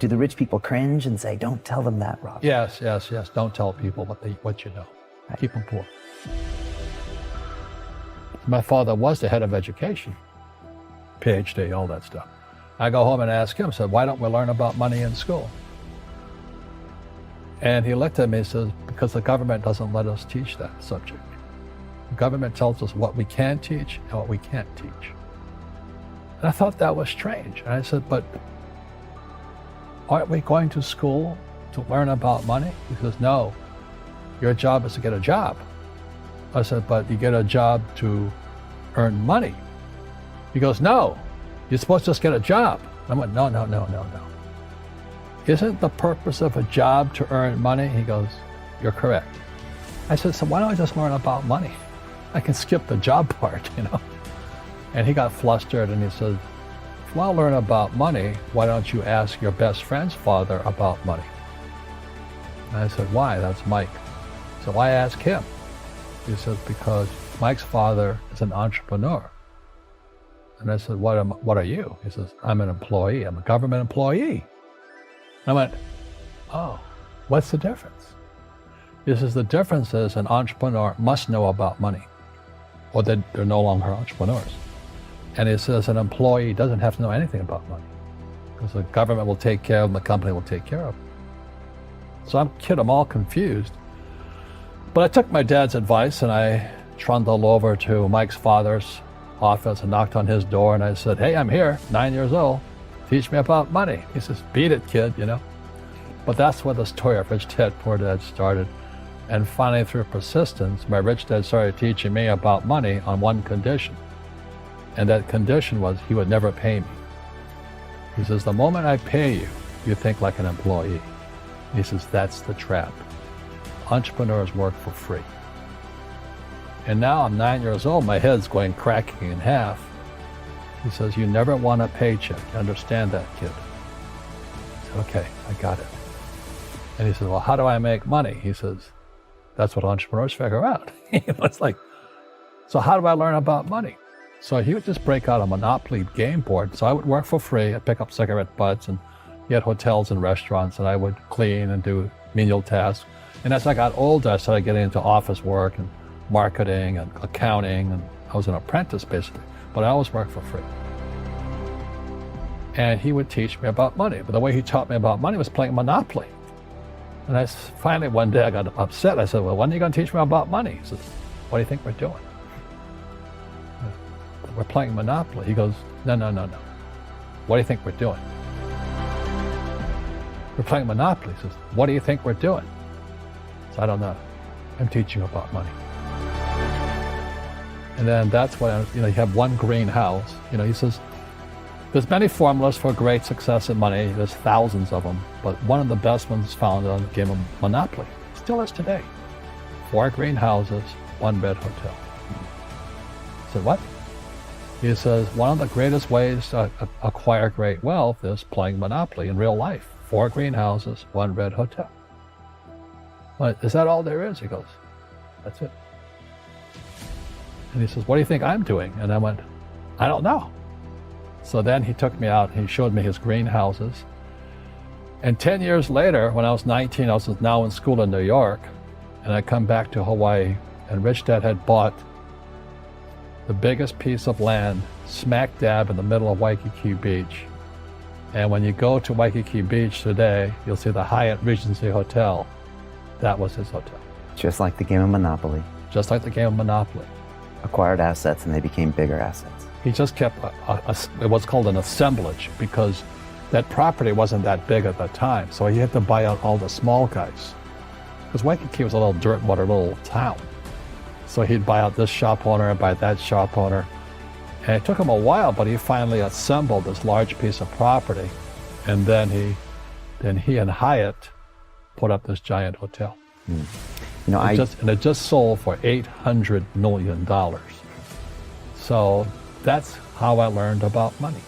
do the rich people cringe and say, don't tell them that, Rob? Yes. Don't tell people what you know. Right. Keep them poor. My father was the head of education, PhD, all that stuff. I go home and ask him, said, why don't we learn about money in school? And he looked at me and says, because the government doesn't let us teach that subject. The government tells us what we can teach and what we can't teach. And I thought that was strange. And I said, but aren't we going to school to learn about money? He says, no, your job is to get a job. I said, but you get a job to earn money. He goes, no, you're supposed to just get a job. I went, no. Isn't the purpose of a job to earn money? He goes, you're correct. I said, so why don't I just learn about money? I can skip the job part, you know? And he got flustered and he said, if you want to learn about money, why don't you ask your best friend's father about money? And I said, why? That's Mike. So I asked him. He says, because Mike's father is an entrepreneur. And I said, what are you? He says, I'm an employee. I'm a government employee. And I went, oh, what's the difference? He says, the difference is an entrepreneur must know about money, or they're no longer entrepreneurs. And he says an employee doesn't have to know anything about money, because the government will take care of them, the company will take care of them. So I'm all confused. But I took my dad's advice and I trundled over to Mike's father's office and knocked on his door and I said, hey, I'm here, 9 years old. Teach me about money. He says, beat it, kid, you know. But that's where the story of Rich Dad, Poor Dad started. And finally, through persistence, my rich dad started teaching me about money on one condition. And that condition was he would never pay me. He says, the moment I pay you, you think like an employee. He says, that's the trap. Entrepreneurs work for free. And now I'm 9 years old, my head's going cracking in half. He says, you never want a paycheck. Understand that, kid? I said, okay, I got it. And he says, well, how do I make money? He says, that's what entrepreneurs figure out. It's like, so how do I learn about money? So he would just break out a Monopoly game board. So I would work for free. I'd pick up cigarette butts and he had hotels and restaurants and I would clean and do menial tasks. And as I got older, I started getting into office work and marketing and accounting, and I was an apprentice basically, but I always worked for free. And he would teach me about money, but the way he taught me about money was playing Monopoly. And finally one day I got upset. I said, well, when are you going to teach me about money? He says, what do you think we're doing? We're playing Monopoly. He goes, no. What do you think we're doing? We're playing Monopoly. He says, what do you think we're doing? So I don't know. I'm teaching you about money. And then that's when, you have one greenhouse. He says, there's many formulas for great success in money. There's thousands of them. But one of the best ones found on the game of Monopoly. Still is today. 4 greenhouses, 1-bed hotel. I said, what? He says, one of the greatest ways to acquire great wealth is playing Monopoly in real life. 4 greenhouses, 1-bed hotel. Well, is that all there is? He goes, that's it. And he says, what do you think I'm doing? And I went, I don't know. So then he took me out and he showed me his greenhouses. And 10 years later, when I was 19, I was now in school in New York, and I come back to Hawaii, and Rich Dad had bought the biggest piece of land smack dab in the middle of Waikiki Beach. And when you go to Waikiki Beach today, you'll see the Hyatt Regency Hotel. That was his hotel. Just like the game of Monopoly. Just like the game of Monopoly. Acquired assets and they became bigger assets. He just kept what's called an assemblage, because that property wasn't that big at the time. So he had to buy out all the small guys. Because Waikiki was a little dirt water little town. So he'd buy out this shop owner and buy that shop owner. And it took him a while, but he finally assembled this large piece of property. And then he and Hyatt put up this giant hotel. And it just sold for $800 million. So that's how I learned about money.